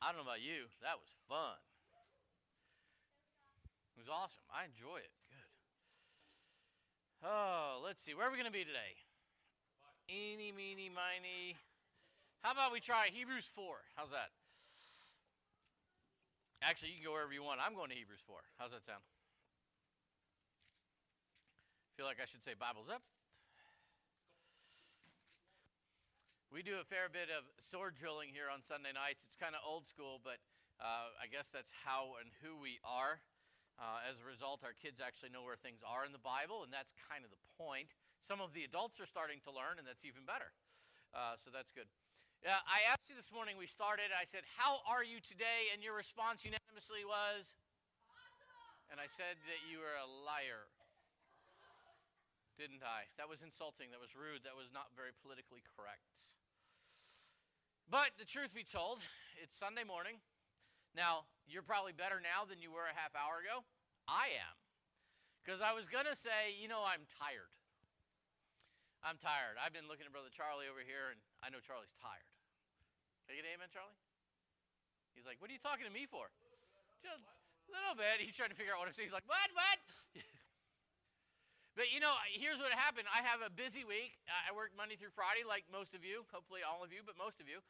I don't know about you. That was fun. It was awesome. I enjoy it. Good. Oh, let's see. Where are we going to be today? Eeny, meeny, miny. How about we try Hebrews 4? How's that? Actually, you can go wherever you want. I'm going to Hebrews 4. How's that sound? Feel like I should say Bibles up? We do a fair bit of sword drilling here on Sunday nights. It's kind of old school, but I guess that's how and who we are. As a result, our kids actually know where things are in the Bible, and that's kind of the point. Some of the adults are starting to learn, and that's even better. So that's good. I asked you this morning, we started, I said, how are you today? And your response unanimously was? Awesome! And I said that you were a liar. Didn't I? That was insulting. That was rude. That was not very politically correct. But the truth be told, it's Sunday morning. Now, you're probably better now than you were a half hour ago. I am. Because I was going to say, I'm tired. I'm tired. I've been looking at Brother Charlie over here, and I know Charlie's tired. Can I get an amen, Charlie? He's like, what are you talking to me for? Just a little bit. He's trying to figure out what I'm saying. He's like, what? But, here's what happened. I have a busy week. I work Monday through Friday like most of you, hopefully all of you, but most of you.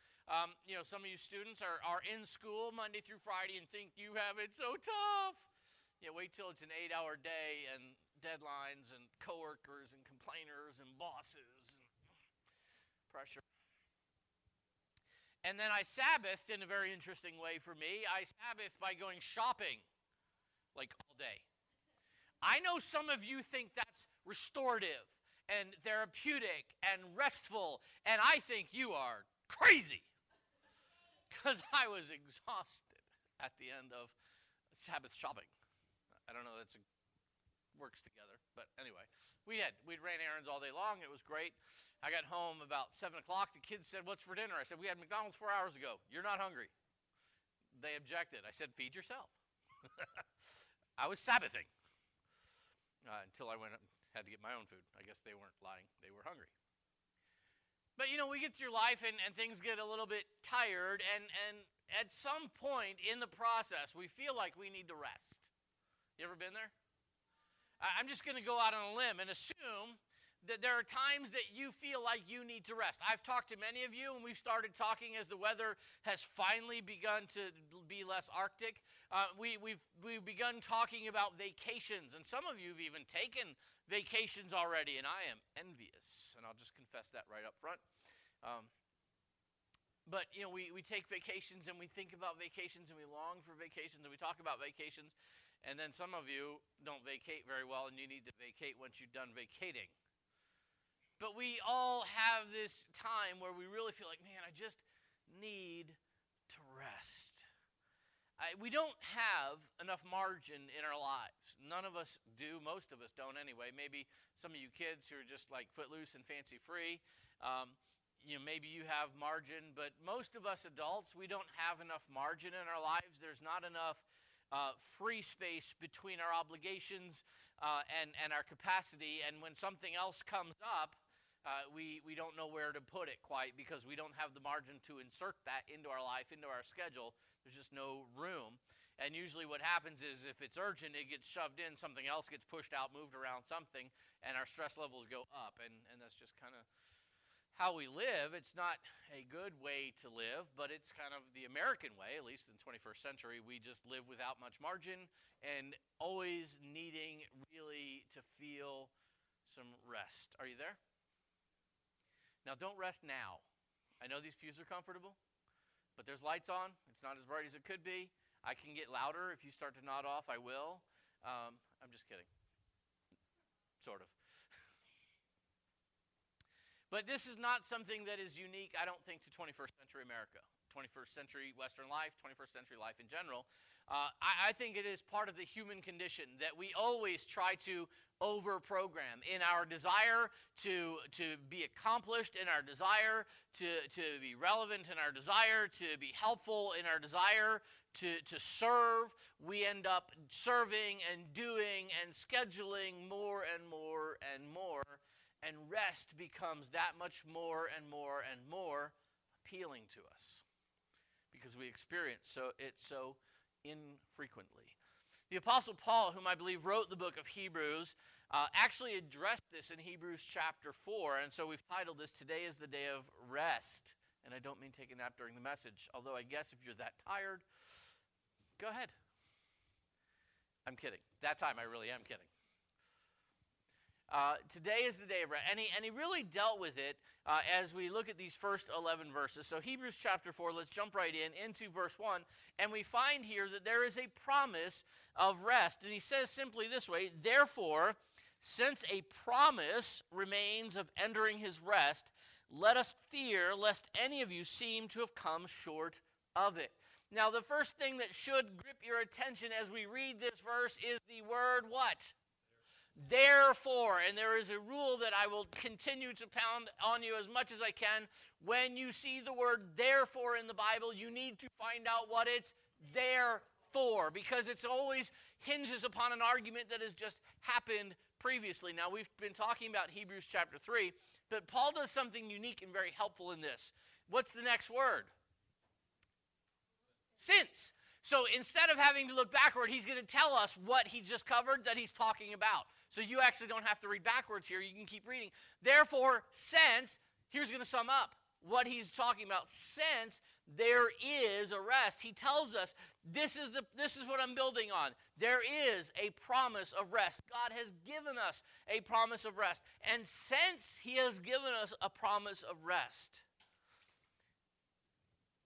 Some of you students are in school Monday through Friday and think you have it so tough. Wait till it's an 8-hour day and deadlines and coworkers and complainers and bosses and pressure. And then I Sabbathed in a very interesting way for me. I Sabbathed by going shopping like all day. I know some of you think that's restorative and therapeutic and restful, and I think you are crazy because I was exhausted at the end of Sabbath shopping. I don't know if that works together, but anyway, we ran errands all day long. It was great. I got home about 7 o'clock. The kids said, "What's for dinner?" I said, "We had McDonald's 4 hours ago. You're not hungry." They objected. I said, "Feed yourself." I was Sabbathing. Until I went up and had to get my own food. I guess they weren't lying. They were hungry. But, we get through life and things get a little bit tired. And at some point in the process, we feel like we need to rest. You ever been there? I'm just going to go out on a limb and assume that there are times that you feel like you need to rest. I've talked to many of you, and we've started talking as the weather has finally begun to be less Arctic. We've begun talking about vacations, and some of you have even taken vacations already, and I am envious, and I'll just confess that right up front. But, we take vacations, and we think about vacations, and we long for vacations, and we talk about vacations, and then some of you don't vacate very well, and you need to vacate once you're done vacating. But we all have this time where we really feel like, man, I just need to rest. We don't have enough margin in our lives. None of us do. Most of us don't anyway. Maybe some of you kids who are just like footloose and fancy free, maybe you have margin. But most of us adults, we don't have enough margin in our lives. There's not enough free space between our obligations and our capacity. And when something else comes up, we don't know where to put it quite because we don't have the margin to insert that into our life, into our schedule. There's just no room. And usually what happens is if it's urgent, it gets shoved in, something else gets pushed out, moved around something, and our stress levels go up. And that's just kind of how we live. It's not a good way to live, but it's kind of the American way, at least in the 21st century. We just live without much margin and always needing really to feel some rest. Are you there? Now, don't rest now. I know these pews are comfortable, but there's lights on. It's not as bright as it could be. I can get louder. If you start to nod off, I will. I'm just kidding. Sort of. But this is not something that is unique, I don't think, to 21st century America, 21st century Western life, 21st century life in general. I think it is part of the human condition that we always try to over-program in our desire to be accomplished, in our desire to be relevant, in our desire to be helpful, in our desire to serve. We end up serving and doing and scheduling more and more and more, and rest becomes that much more and more and more appealing to us. because we experience it so infrequently. The Apostle Paul, whom I believe wrote the book of Hebrews, actually addressed this in Hebrews chapter 4, and so we've titled this, Today is the Day of Rest. And I don't mean take a nap during the message, although I guess if you're that tired, go ahead. I'm kidding. That time I really am kidding. Today is the day of rest, and he really dealt with it as we look at these first 11 verses. So Hebrews chapter 4, let's jump right into verse 1, and we find here that there is a promise of rest. And he says simply this way, therefore, since a promise remains of entering his rest, let us fear lest any of you seem to have come short of it. Now, the first thing that should grip your attention as we read this verse is the word what? Therefore, and there is a rule that I will continue to pound on you as much as I can. When you see the word therefore in the Bible, you need to find out what it's there for, because it's always hinges upon an argument that has just happened previously. Now, we've been talking about Hebrews chapter 3, but Paul does something unique and very helpful in this. What's the next word? Since. So instead of having to look backward, he's going to tell us what he just covered that he's talking about. So you actually don't have to read backwards here. You can keep reading. Therefore, since, here's going to sum up what he's talking about. Since there is a rest, he tells us this is what I'm building on. There is a promise of rest. God has given us a promise of rest. And since he has given us a promise of rest,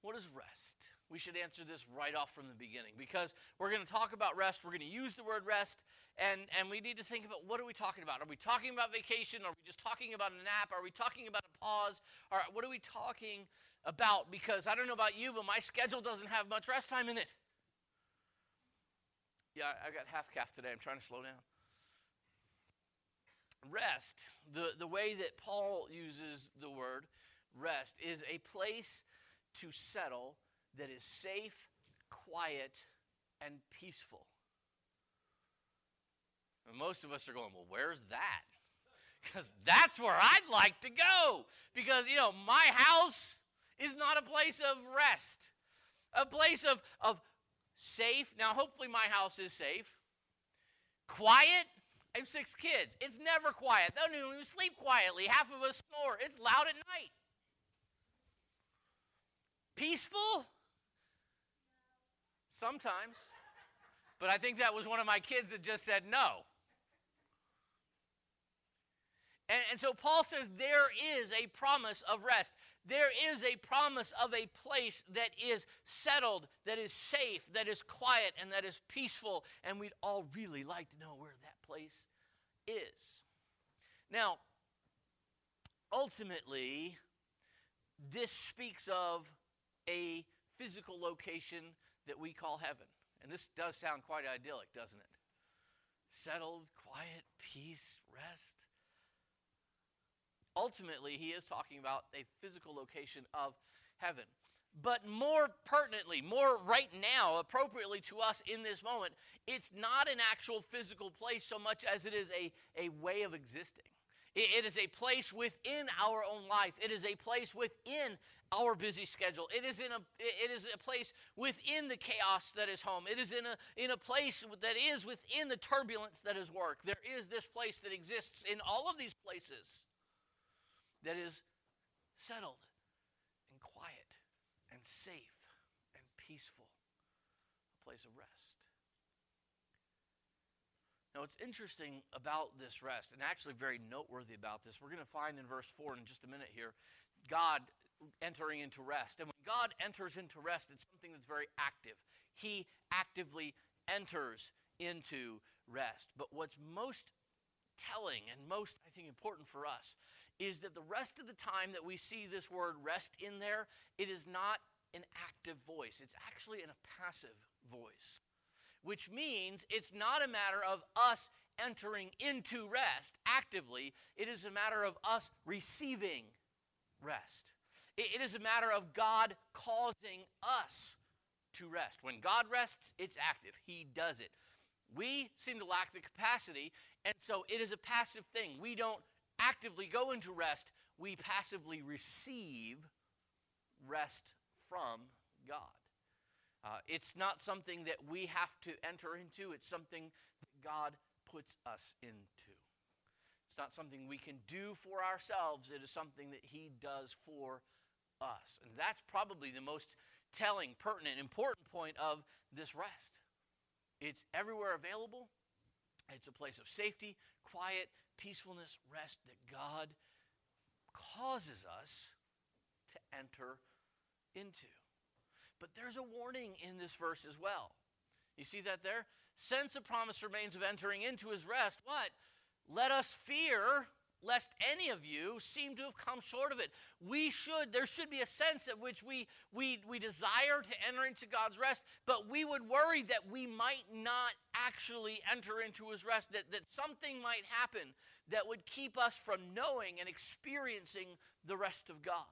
what is rest? We should answer this right off from the beginning, because we're going to talk about rest. We're going to use the word rest, and we need to think about, what are we talking about? Are we talking about vacation? Are we just talking about a nap? Are we talking about a pause? Or what are we talking about? Because I don't know about you, but my schedule doesn't have much rest time in it. Yeah, I got half calf today. I'm trying to slow down. Rest, the way that Paul uses the word rest, is a place to settle that is safe, quiet, and peaceful. And most of us are going, well, where's that? Because that's where I'd like to go. Because, my house is not a place of rest. A place of safe. Now, hopefully my house is safe. Quiet. I have 6 kids. It's never quiet. They don't even sleep quietly. Half of us snore. It's loud at night. Peaceful? Sometimes. But I think that was one of my kids that just said no. And so Paul says there is a promise of rest. There is a promise of a place that is settled, that is safe, that is quiet, and that is peaceful. And we'd all really like to know where that place is. Now, ultimately, this speaks of a physical location that we call heaven. And this does sound quite idyllic, doesn't it? Settled, quiet, peace, rest. Ultimately, he is talking about a physical location of heaven. But more pertinently, more right now, appropriately to us in this moment, it's not an actual physical place so much as it is a way of existing. It is a place within our own life. It is a place within our busy schedule. It is a place within the chaos that is home. It is in a place that is within the turbulence that is work. There is this place that exists in all of these places that is settled and quiet and safe and peaceful. A place of rest. Now, what's interesting about this rest, and actually very noteworthy about this, we're going to find in verse 4 in just a minute here, God entering into rest. And when God enters into rest, it's something that's very active. He actively enters into rest. But what's most telling and most, I think, important for us is that the rest of the time that we see this word rest in there, it is not an active voice. It's actually in a passive voice. Which means it's not a matter of us entering into rest actively. It is a matter of us receiving rest. It is a matter of God causing us to rest. When God rests, it's active. He does it. We seem to lack the capacity, and so it is a passive thing. We don't actively go into rest. We passively receive rest from God. It's not something that we have to enter into. It's something that God puts us into. It's not something we can do for ourselves. It is something that he does for us. And that's probably the most telling, pertinent, important point of this rest. It's everywhere available. It's a place of safety, quiet, peacefulness, rest that God causes us to enter into. But there's a warning in this verse as well. You see that there? Since the promise remains of entering into his rest, what? Let us fear lest any of you seem to have come short of it. There should be a sense at which we desire to enter into God's rest, but we would worry that we might not actually enter into his rest, that something might happen that would keep us from knowing and experiencing the rest of God.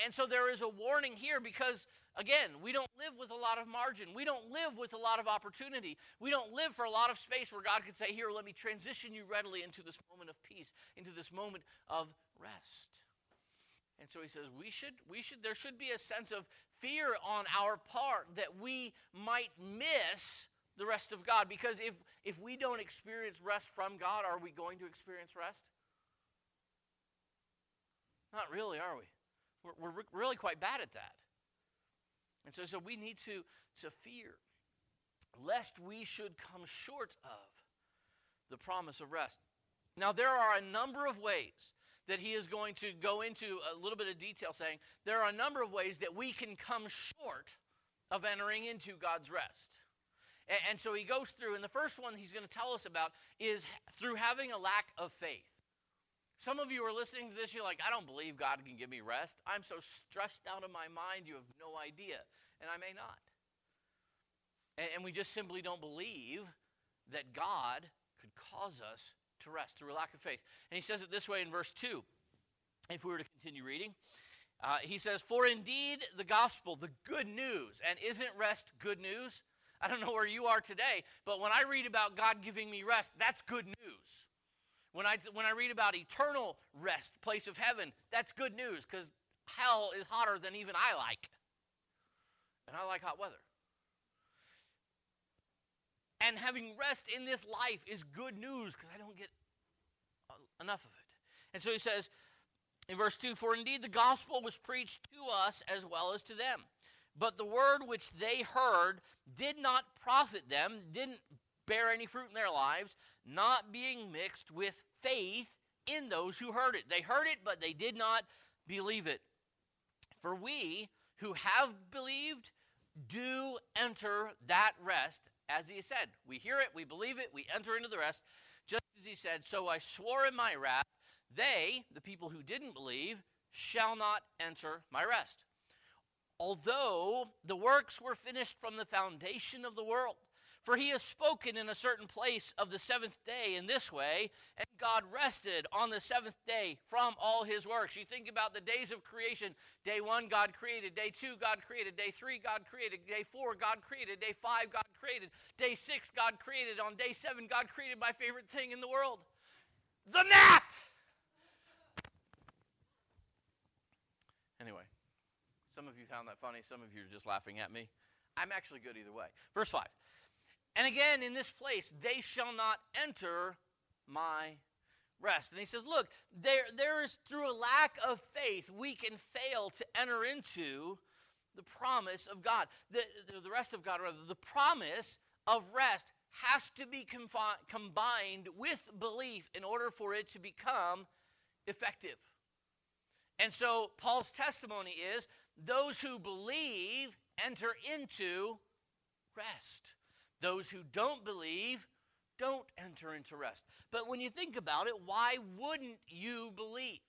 And so there is a warning here because, again, we don't live with a lot of margin. We don't live with a lot of opportunity. We don't live for a lot of space where God could say, here, let me transition you readily into this moment of peace, into this moment of rest. And so he says there should be a sense of fear on our part that we might miss the rest of God. Because if we don't experience rest from God, are we going to experience rest? Not really, are we? We're really quite bad at that. And so we need to fear, lest we should come short of the promise of rest. Now, there are a number of ways that he is going to go into a little bit of detail, saying there are a number of ways that we can come short of entering into God's rest. And so he goes through, and the first one he's going to tell us about is through having a lack of faith. Some of you are listening to this, you're like, I don't believe God can give me rest. I'm so stressed out of my mind, you have no idea. And I may not. And we just simply don't believe that God could cause us to rest through a lack of faith. And he says it this way in verse 2, if we were to continue reading. He says, for indeed the gospel, the good news, and isn't rest good news? I don't know where you are today, but when I read about God giving me rest, that's good news. When I read about eternal rest, place of heaven, that's good news because hell is hotter than even I like. And I like hot weather. And having rest in this life is good news because I don't get enough of it. And so he says in verse 2, for indeed the gospel was preached to us as well as to them. But the word which they heard did not profit them, didn't bear any fruit in their lives, not being mixed with faith in those who heard it. They heard it, but they did not believe it. For we who have believed do enter that rest, as he said. We hear it, we believe it, we enter into the rest, just as he said, so I swore in my wrath, they, the people who didn't believe, shall not enter my rest. Although the works were finished from the foundation of the world, for he has spoken in a certain place of the seventh day in this way, and God rested on the seventh day from all his works. You think about the days of creation. Day 1, God created. Day 2, God created. Day 3, God created. Day 4, God created. Day 5, God created. Day 6, God created. On day 7, God created my favorite thing in the world, the nap! Anyway, some of you found that funny. Some of you are just laughing at me. I'm actually good either way. Verse 5. And again, in this place, they shall not enter my rest. And he says, look, there is through a lack of faith, we can fail to enter into the promise of God. The rest of God, rather. The promise of rest has to be combined with belief in order for it to become effective. And so Paul's testimony is, those who believe enter into rest. Those who don't believe don't enter into rest. But when you think about it, why wouldn't you believe?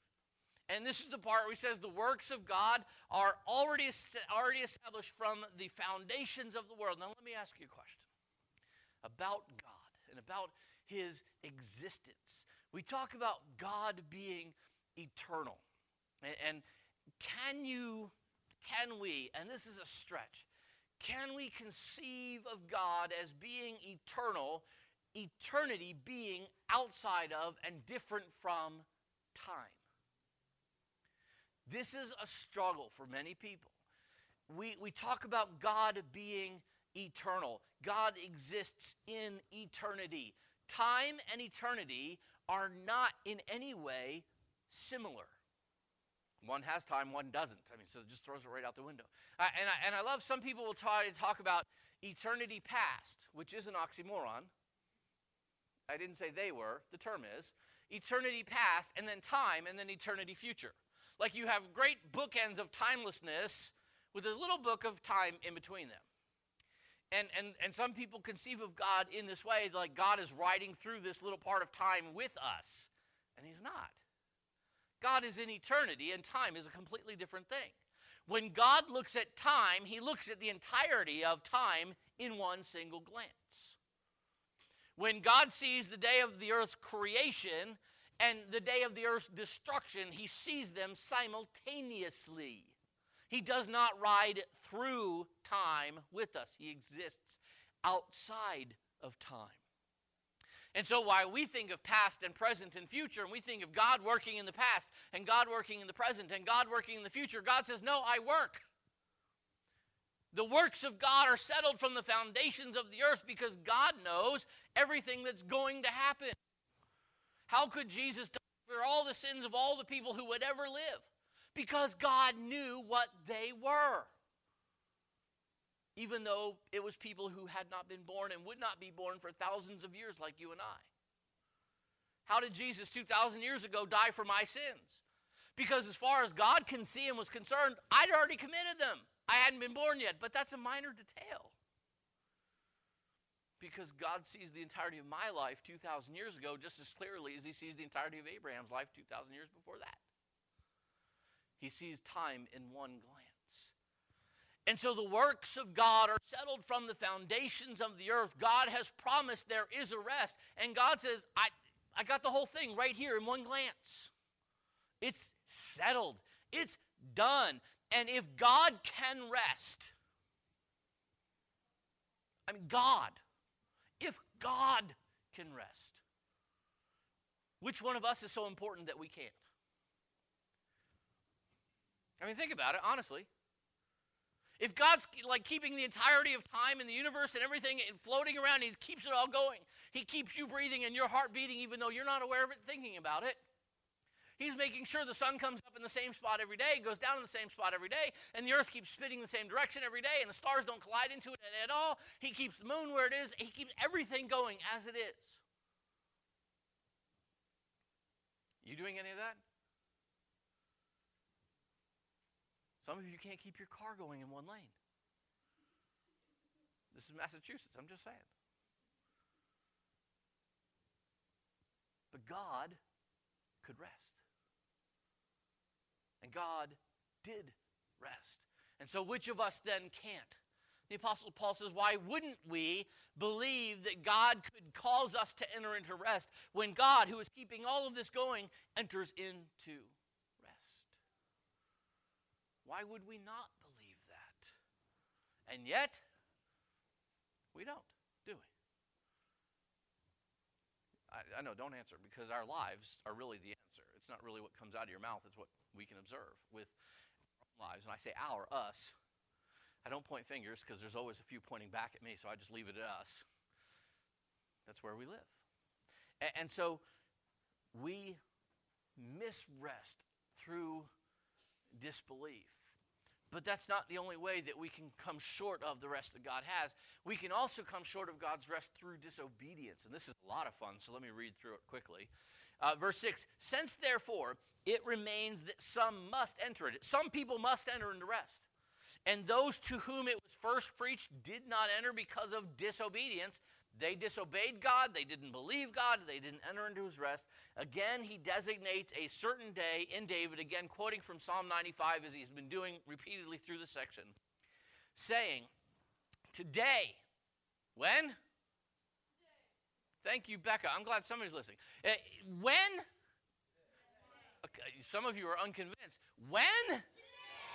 And this is the part where he says the works of God are already established from the foundations of the world. Now let me ask you a question about God and about his existence. We talk about God being eternal. And can we, and this is a stretch, can we conceive of God as being eternal, eternity being outside of and different from time? This is a struggle for many people. we talk about God being eternal. God exists in eternity. Time and eternity are not in any way similar. One has time, one doesn't. I mean, so it just throws it right out the window. And I love some people will try to talk about eternity past, which is an oxymoron. I didn't say they were. The term is. Eternity past, and then time, and then eternity future. Like you have great bookends of timelessness with a little book of time in between them. And some people conceive of God in this way, like God is riding through this little part of time with us. And he's not. God is in eternity, and time is a completely different thing. When God looks at time, he looks at the entirety of time in one single glance. When God sees the day of the earth's creation and the day of the earth's destruction, he sees them simultaneously. He does not ride through time with us. He exists outside of time. And so while we think of past and present and future, and we think of God working in the past and God working in the present and God working in the future, God says, no, I work. The works of God are settled from the foundations of the earth because God knows everything that's going to happen. How could Jesus die for all the sins of all the people who would ever live? Because God knew what they were. Even though it was people who had not been born and would not be born for thousands of years like you and I. How did Jesus 2,000 years ago die for my sins? Because as far as God can see and was concerned, I'd already committed them. I hadn't been born yet, but that's a minor detail. Because God sees the entirety of my life 2,000 years ago just as clearly as he sees the entirety of Abraham's life 2,000 years before that. He sees time in one glance. And so the works of God are settled from the foundations of the earth. God has promised there is a rest. And God says, I got the whole thing right here in one glance. It's settled. It's done. And if God can rest, if God can rest, which one of us is so important that we can't? I mean, think about it, honestly. If God's like keeping the entirety of time and the universe and everything and floating around, he keeps it all going. He keeps you breathing and your heart beating even though you're not aware of it, thinking about it. He's making sure the sun comes up in the same spot every day, goes down in the same spot every day, and the earth keeps spinning the same direction every day, and the stars don't collide into it at all. He keeps the moon where it is. He keeps everything going as it is. You doing any of that? Some of you can't keep your car going in one lane. This is Massachusetts, I'm just saying. But God could rest. And God did rest. And so which of us then can't? The Apostle Paul says, why wouldn't we believe that God could cause us to enter into rest when God, who is keeping all of this going, enters into rest? Why would we not believe that? And yet, we don't, do we? I know, don't answer, because our lives are really the answer. It's not really what comes out of your mouth. It's what we can observe with our own lives. And I say our, us. I don't point fingers because there's always a few pointing back at me, so I just leave it at us. That's where we live. And so we miss rest through disbelief. But that's not the only way that we can come short of the rest that God has. We can also come short of God's rest through disobedience. And this is a lot of fun, so let me read through it quickly. Verse 6, since therefore it remains that some must enter it. Some people must enter into rest. And those to whom it was first preached did not enter because of disobedience. They disobeyed God, they didn't believe God, they didn't enter into his rest. Again, he designates a certain day in David, again quoting from Psalm 95 as he's been doing repeatedly through the section, saying, today, when? Today. Thank you, Becca. I'm glad somebody's listening. When? Okay, some of you are unconvinced. When?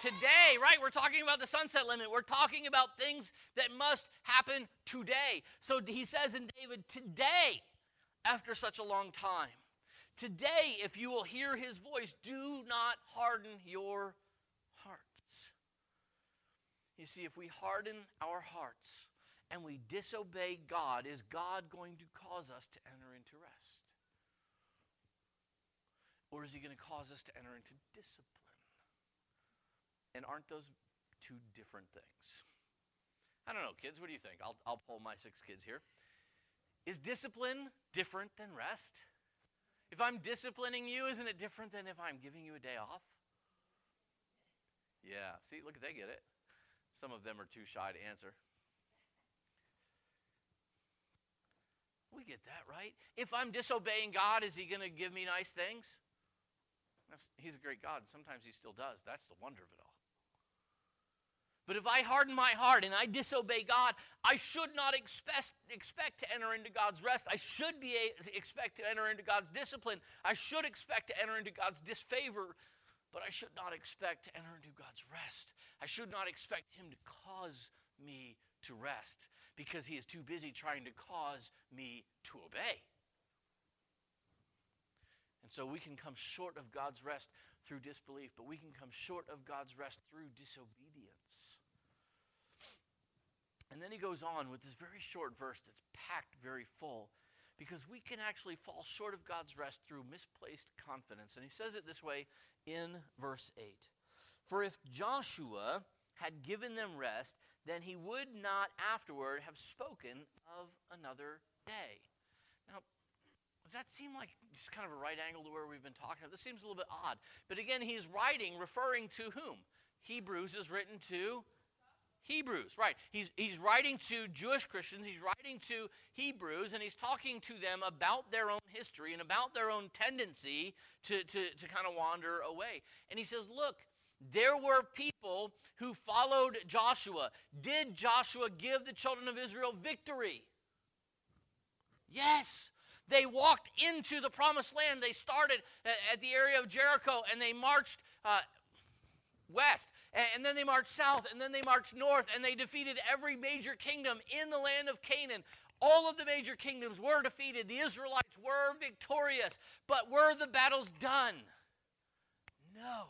Today, right? We're talking about the sunset limit. We're talking about things that must happen today. So he says in David, today, after such a long time, today, if you will hear his voice, do not harden your hearts. You see, if we harden our hearts and we disobey God, is God going to cause us to enter into rest? Or is he going to cause us to enter into discipline? And aren't those two different things? I don't know, kids, what do you think? I'll poll my 6 kids here. Is discipline different than rest? If I'm disciplining you, isn't it different than if I'm giving you a day off? Yeah, see, look, they get it. Some of them are too shy to answer. We get that, right? If I'm disobeying God, is he going to give me nice things? He's a great God. Sometimes he still does. That's the wonder of it all. But if I harden my heart and I disobey God, I should not expect to enter into God's rest. I should expect to enter into God's discipline. I should expect to enter into God's disfavor, but I should not expect to enter into God's rest. I should not expect him to cause me to rest because he is too busy trying to cause me to obey. And so we can come short of God's rest through disbelief, but we can come short of God's rest through disobedience. And then he goes on with this very short verse that's packed very full, because we can actually fall short of God's rest through misplaced confidence. And he says it this way in verse 8. For if Joshua had given them rest, then he would not afterward have spoken of another day. Now, does that seem like just kind of a right angle to where we've been talking about? This seems a little bit odd. But again, he's writing, referring to whom? Hebrews is written to Hebrews, right. He's writing to Jewish Christians, he's writing to Hebrews, and he's talking to them about their own history and about their own tendency to kind of wander away. And he says, look, there were people who followed Joshua. Did Joshua give the children of Israel victory? Yes. They walked into the promised land. They started at the area of Jericho, and they marched west, and then they marched south, and then they marched north, and they defeated every major kingdom in the land of Canaan. All of the major kingdoms were defeated. The Israelites were victorious. But were the battles done? No.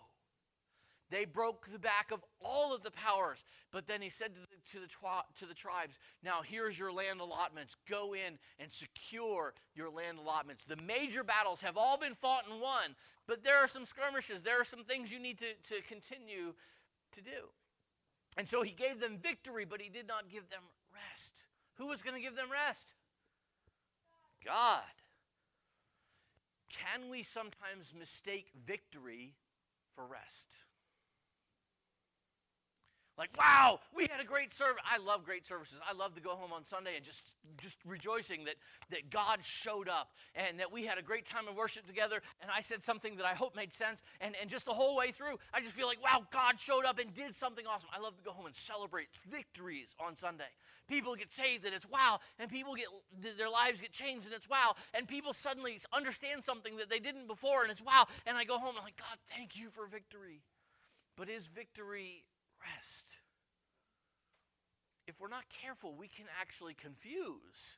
They broke the back of all of the powers. But then he said to the tribes, now here's your land allotments. Go in and secure your land allotments. The major battles have all been fought and won, but there are some skirmishes. There are some things you need to continue to do. And so he gave them victory, but he did not give them rest. Who was going to give them rest? God. Can we sometimes mistake victory for rest? Like, wow, we had a great service. I love great services. I love to go home on Sunday and just rejoicing that God showed up and that we had a great time of worship together, and I said something that I hope made sense, and just the whole way through, I just feel like, wow, God showed up and did something awesome. I love to go home and celebrate victories on Sunday. People get saved, and it's wow, and people their lives get changed, and it's wow, and people suddenly understand something that they didn't before, and it's wow, and I go home and I'm like, God, thank you for victory. But is victory rest? If we're not careful, we can actually confuse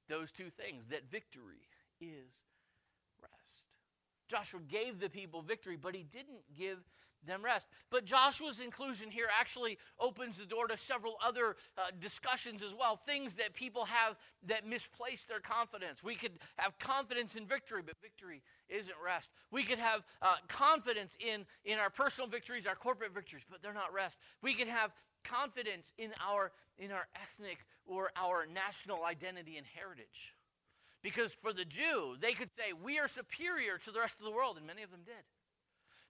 those two things, that victory is rest. Joshua gave the people victory, but he didn't give them rest. But Joshua's inclusion here actually opens the door to several other discussions as well, things that people have that misplace their confidence. We could have confidence in victory, but victory isn't rest. We could have confidence in our personal victories, our corporate victories, but they're not rest. We could have confidence in our ethnic or our national identity and heritage. Because for the Jew, they could say, we are superior to the rest of the world, and many of them did.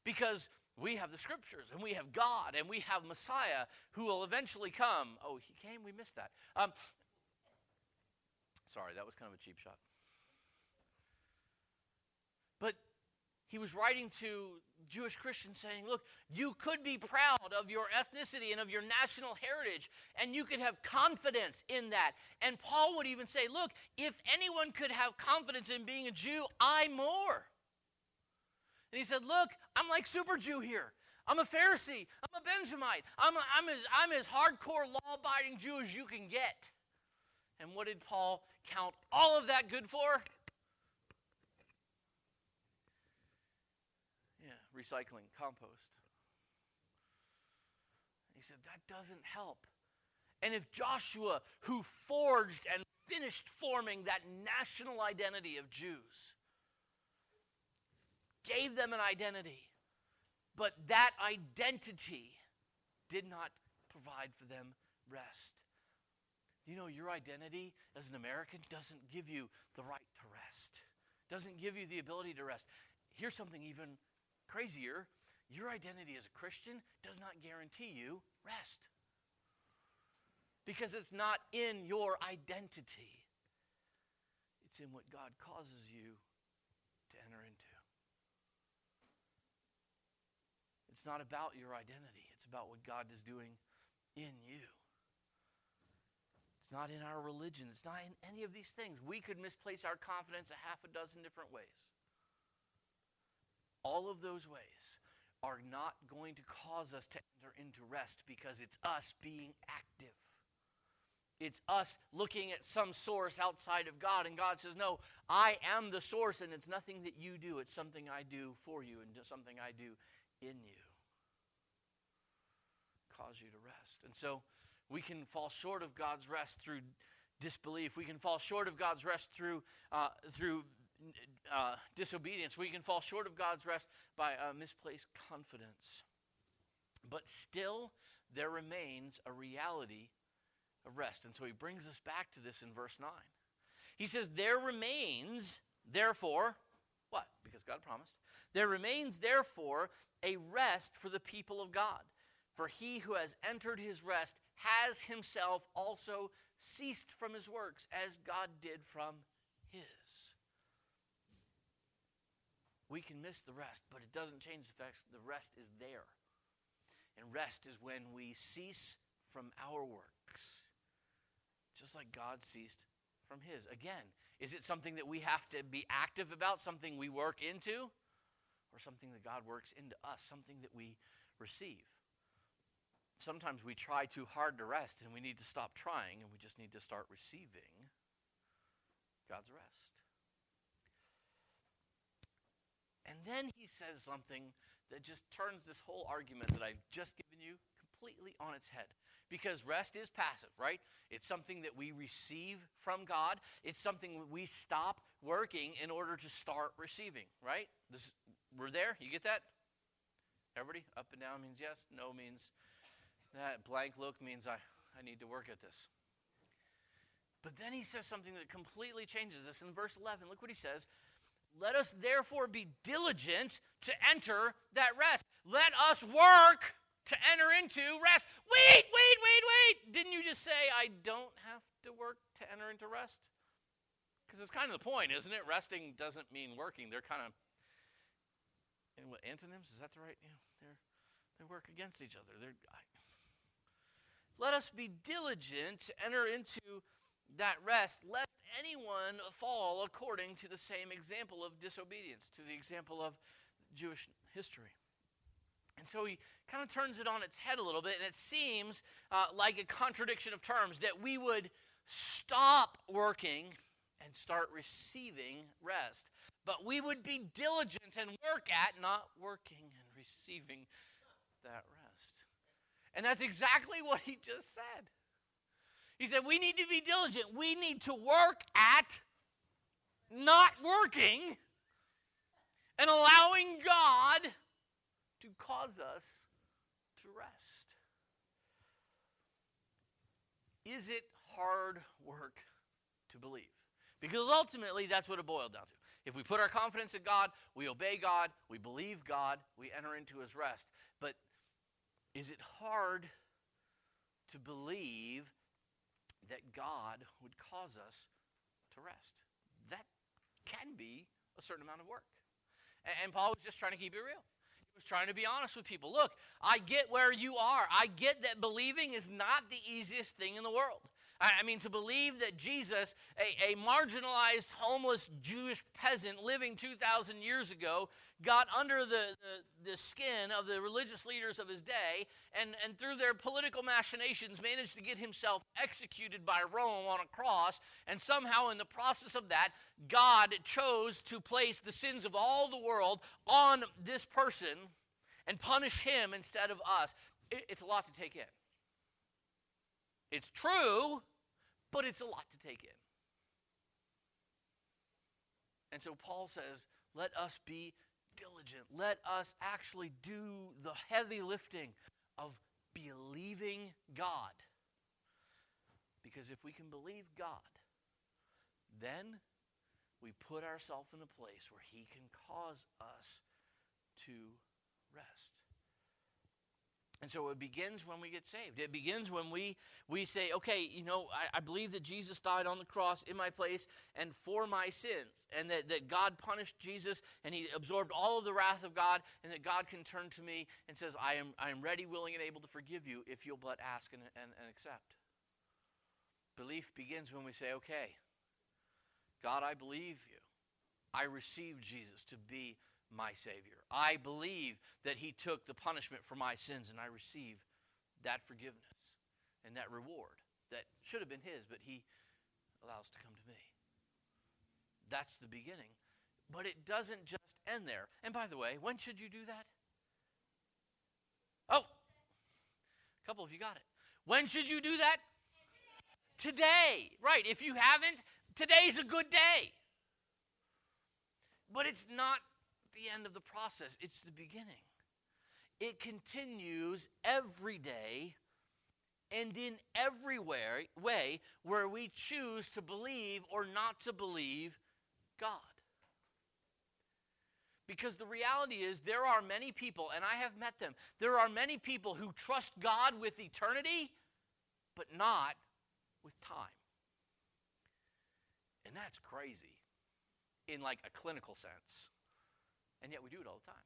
Because we have the scriptures, and we have God, and we have Messiah who will eventually come. Oh, he came? We missed that. Sorry, that was kind of a cheap shot. But he was writing to Jewish Christians saying, look, you could be proud of your ethnicity and of your national heritage, and you could have confidence in that. And Paul would even say, look, if anyone could have confidence in being a Jew, I more. And he said, look, I'm like super Jew here. I'm a Pharisee. I'm a Benjamite. I'm as hardcore law-abiding Jew as you can get. And what did Paul count all of that good for? Yeah, recycling, compost. He He said, that doesn't help. And if Joshua, who forged and finished forming that national identity of Jews, gave them an identity, but that identity did not provide for them rest. You know, your identity as an American doesn't give you the right to rest. Doesn't give you the ability to rest. Here's something even crazier. Your identity as a Christian does not guarantee you rest. Because it's not in your identity. It's in what God causes you to enter into. It's not about your identity. It's about what God is doing in you. It's not in our religion. It's not in any of these things. We could misplace our confidence a half a dozen different ways. All of those ways are not going to cause us to enter into rest because it's us being active. It's us looking at some source outside of God, and God says, no, I am the source, and it's nothing that you do. It's something I do for you and something I do in you. Cause you to rest. And so we can fall short of God's rest through disbelief. We can fall short of God's rest through disobedience. We can fall short of God's rest by misplaced confidence. But still, there remains a reality of rest. And so he brings us back to this in verse 9. He says, there remains, therefore, what? Because God promised. There remains, therefore, a rest for the people of God. For he who has entered his rest has himself also ceased from his works, as God did from his. We can miss the rest, but it doesn't change the fact that the rest is there. And rest is when we cease from our works, just like God ceased from his. Again, is it something that we have to be active about, something we work into, or something that God works into us, something that we receive? Sometimes we try too hard to rest, and we need to stop trying, and we just need to start receiving God's rest. And then he says something that just turns this whole argument that I've just given you completely on its head. Because rest is passive, right? It's something that we receive from God. It's something we stop working in order to start receiving, right? We're there? You get that? Everybody? Up and down means yes. No means that. Blank look means I need to work at this. But then he says something that completely changes this. In verse 11, look what he says. Let us therefore be diligent to enter that rest. Let us work to enter into rest. Wait. Didn't you just say I don't have to work to enter into rest? Because it's kind of the point, isn't it? Resting doesn't mean working. They're kind of, and what, antonyms? Is that the right? They work against each other. Let us be diligent to enter into that rest, lest anyone fall according to the same example of disobedience, to the example of Jewish history. And so he kind of turns it on its head a little bit, and it seems like a contradiction of terms, that we would stop working and start receiving rest. But we would be diligent and work at not working and receiving that rest. And that's exactly what he just said. He said we need to be diligent. We need to work at not working and allowing God to cause us to rest. Is it hard work to believe? Because ultimately that's what it boiled down to. If we put our confidence in God, we obey God, we believe God, we enter into his rest. But is it hard to believe that God would cause us to rest? That can be a certain amount of work. And Paul was just trying to keep it real. He was trying to be honest with people. Look, I get where you are. I get that believing is not the easiest thing in the world. I mean, to believe that Jesus, a marginalized, homeless Jewish peasant living 2,000 years ago, got under the skin of the religious leaders of his day, and through their political machinations managed to get himself executed by Rome on a cross, and somehow in the process of that, God chose to place the sins of all the world on this person and punish him instead of us. it's a lot to take in. It's true, but it's a lot to take in. And so Paul says, let us be diligent. Let us actually do the heavy lifting of believing God. Because if we can believe God, then we put ourselves in a place where he can cause us to rest. And so it begins when we get saved. It begins when we say, okay, I believe that Jesus died on the cross in my place and for my sins. And that God punished Jesus and he absorbed all of the wrath of God. And that God can turn to me and says, I am ready, willing, and able to forgive you if you'll but ask and accept. Belief begins when we say, okay, God, I believe you. I receive Jesus to be my Savior. I believe that he took the punishment for my sins, and I receive that forgiveness and that reward that should have been his, but he allows to come to me. That's the beginning. But it doesn't just end there. And by the way, when should you do that? Oh, a couple of you got it. When should you do that? Today. Right. If you haven't, today's a good day. But it's not the end of the process. It's the beginning. It continues every day and in every way where we choose to believe or not to believe God. Because the reality is there are many people, and I have met them, there are many people who trust God with eternity, but not with time. And that's crazy in like a clinical sense. And yet we do it all the time.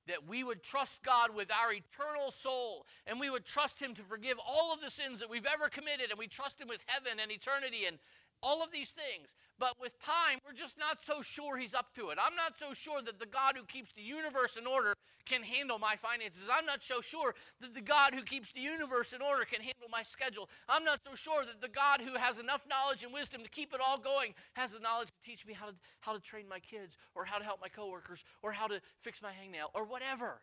That we would trust God with our eternal soul, and we would trust him to forgive all of the sins that we've ever committed, and we trust him with heaven and eternity and all of these things. But with time, we're just not so sure he's up to it. I'm not so sure that the God who keeps the universe in order can handle my finances. I'm not so sure that the God who keeps the universe in order can handle my schedule. I'm not so sure that the God who has enough knowledge and wisdom to keep it all going has the knowledge to teach me how to train my kids, or how to help my coworkers, or how to fix my hangnail, or whatever.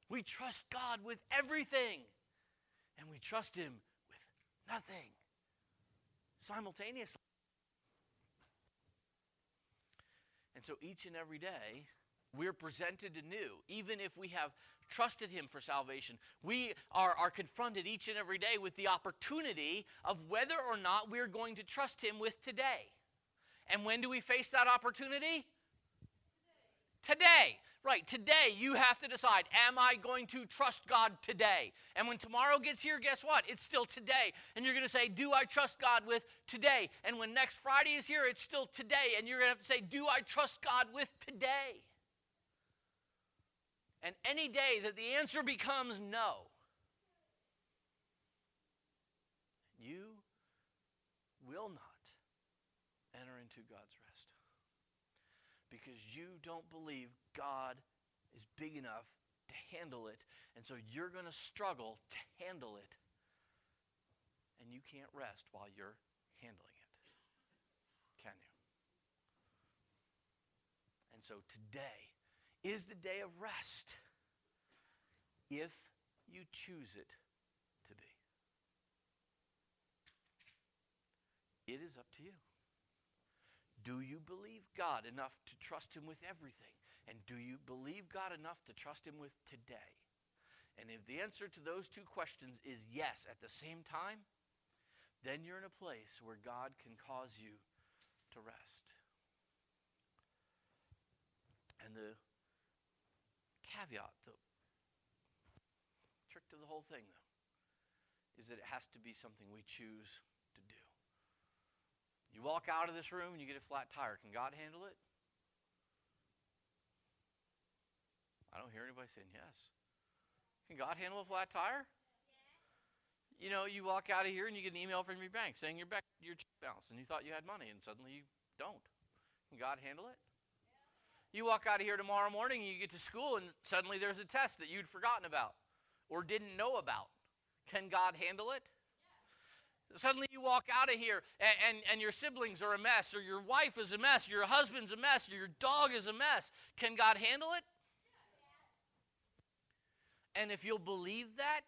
We trust God with everything, and we trust him with nothing simultaneously. And so each and every day, we're presented anew. Even if we have trusted him for salvation, we are confronted each and every day with the opportunity of whether or not we're going to trust him with today. And when do we face that opportunity? Today. Right, today you have to decide, am I going to trust God today? And when tomorrow gets here, guess what? It's still today. And you're going to say, do I trust God with today? And when next Friday is here, it's still today. And you're going to have to say, do I trust God with today? And any day that the answer becomes no, you will not enter into God's rest. Because you don't believe God is big enough to handle it. And so you're going to struggle to handle it. And you can't rest while you're handling it. Can you? And so today is the day of rest, if you choose it to be. It is up to you. Do you believe God enough to trust him with everything? And do you believe God enough to trust him with today? And if the answer to those two questions is yes at the same time, then you're in a place where God can cause you to rest. And the caveat, the trick to the whole thing, though, is that it has to be something we choose to do. You walk out of this room and you get a flat tire. Can God handle it? I don't hear anybody saying yes. Can God handle a flat tire? Yes. You walk out of here and you get an email from your bank saying your check balance, and you thought you had money, and suddenly you don't. Can God handle it? Yeah. You walk out of here tomorrow morning and you get to school, and suddenly there's a test that you'd forgotten about or didn't know about. Can God handle it? Suddenly you walk out of here and your siblings are a mess, or your wife is a mess, your husband's a mess, or your dog is a mess. Can God handle it? And if you'll believe that,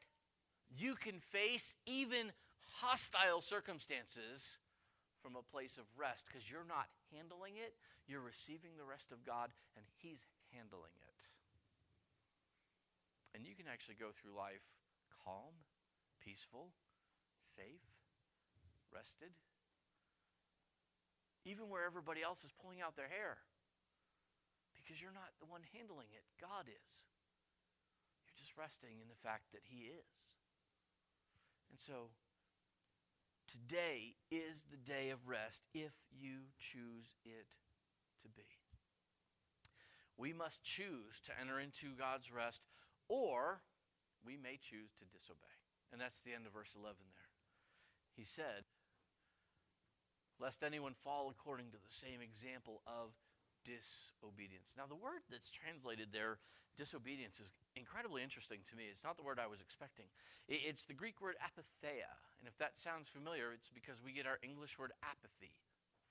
you can face even hostile circumstances from a place of rest, because you're not handling it. You're receiving the rest of God, and He's handling it. And you can actually go through life calm, peaceful, safe, rested, even where everybody else is pulling out their hair, because you're not the one handling it. God is. You're just resting in the fact that He is. And so, today is the day of rest if you choose it to be. We must choose to enter into God's rest, or we may choose to disobey. And that's the end of verse 11 there. He said, lest anyone fall according to the same example of disobedience. Now, the word that's translated there, disobedience, is incredibly interesting to me. It's not the word I was expecting. It's the Greek word apatheia. And if that sounds familiar, it's because we get our English word apathy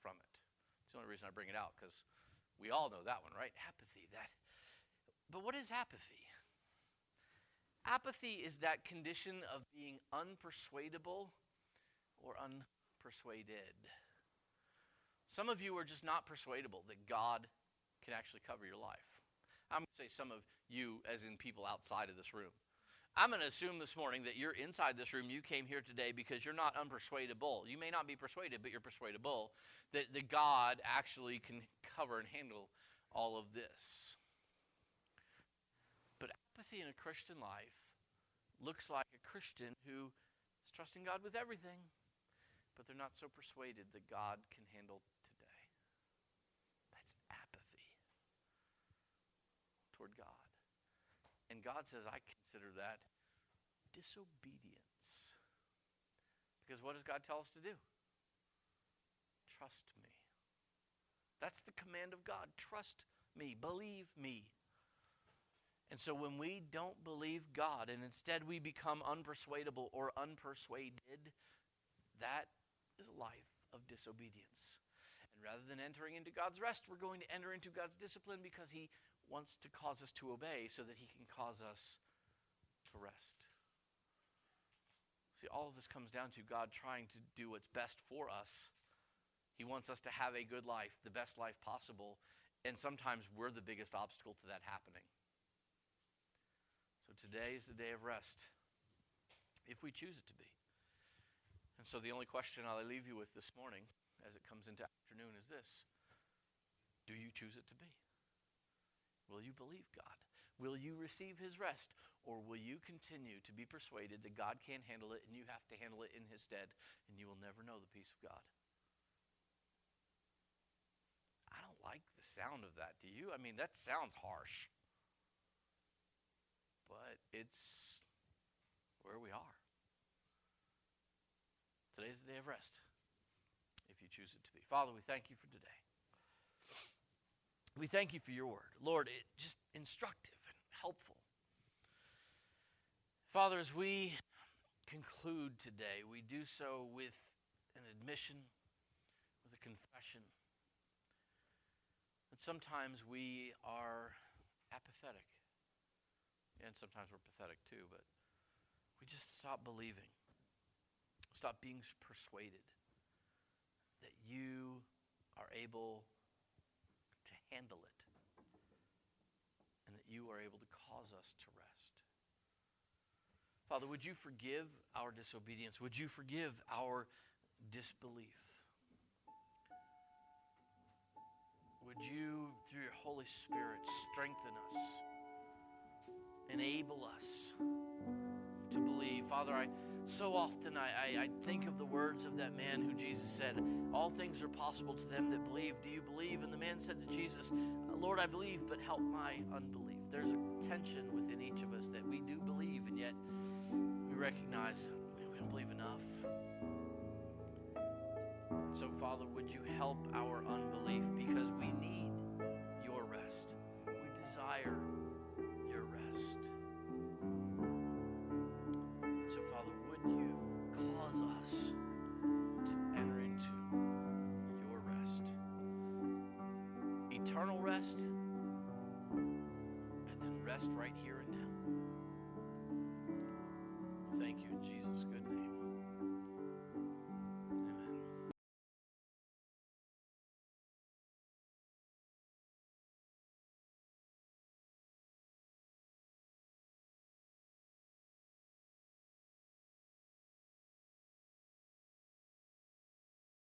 from it. It's the only reason I bring it out, because we all know that one, right? Apathy. But what is apathy? Apathy is that condition of being unpersuadable or unpersuaded. Some of you are just not persuadable that God can actually cover your life. I'm going to say some of you, as in people outside of this room. I'm going to assume this morning that you're inside this room. You came here today because you're not unpersuadable. You may not be persuaded, but you're persuadable that God actually can cover and handle all of this. But apathy in a Christian life looks like a Christian who is trusting God with everything, but they're not so persuaded that God can handle today. That's apathy toward God. And God says, I consider that disobedience. Because what does God tell us to do? Trust me. That's the command of God. Trust me. Believe me. And so when we don't believe God and instead we become unpersuadable or unpersuaded, that is a life of disobedience. And rather than entering into God's rest, we're going to enter into God's discipline, because He wants to cause us to obey so that He can cause us to rest. See, all of this comes down to God trying to do what's best for us. He wants us to have a good life, the best life possible, and sometimes we're the biggest obstacle to that happening. So today is the day of rest, if we choose it to be. And so the only question I'll leave you with this morning, as it comes into afternoon, is this: do you choose it to be? Will you believe God? Will you receive His rest? Or will you continue to be persuaded that God can't handle it and you have to handle it in His stead, and you will never know the peace of God? I don't like the sound of that. Do you? I mean, that sounds harsh. But it's where we are. Today's the day of rest, if you choose it to be. Father, we thank You for today. We thank You for Your word. Lord, it's just instructive and helpful. Father, as we conclude today, we do so with an admission, with a confession, that sometimes we are apathetic. And sometimes we're pathetic too, but we just stop believing. Stop being persuaded that You are able to handle it, and that You are able to cause us to rest. Father, would You forgive our disobedience? Would You forgive our disbelief? Would You, through Your Holy Spirit, strengthen us, enable us to believe? Father, so often I think of the words of that man who Jesus said, all things are possible to them that believe. Do you believe? And the man said to Jesus, Lord, I believe, but help my unbelief. There's a tension within each of us that we do believe, and yet we recognize we don't believe enough. So, Father, would You help our unbelief, because we need Your rest. We desire Your rest. So, Father, would You cause us to enter into Your rest? Eternal rest, and then rest right here and now. thank you in Jesus'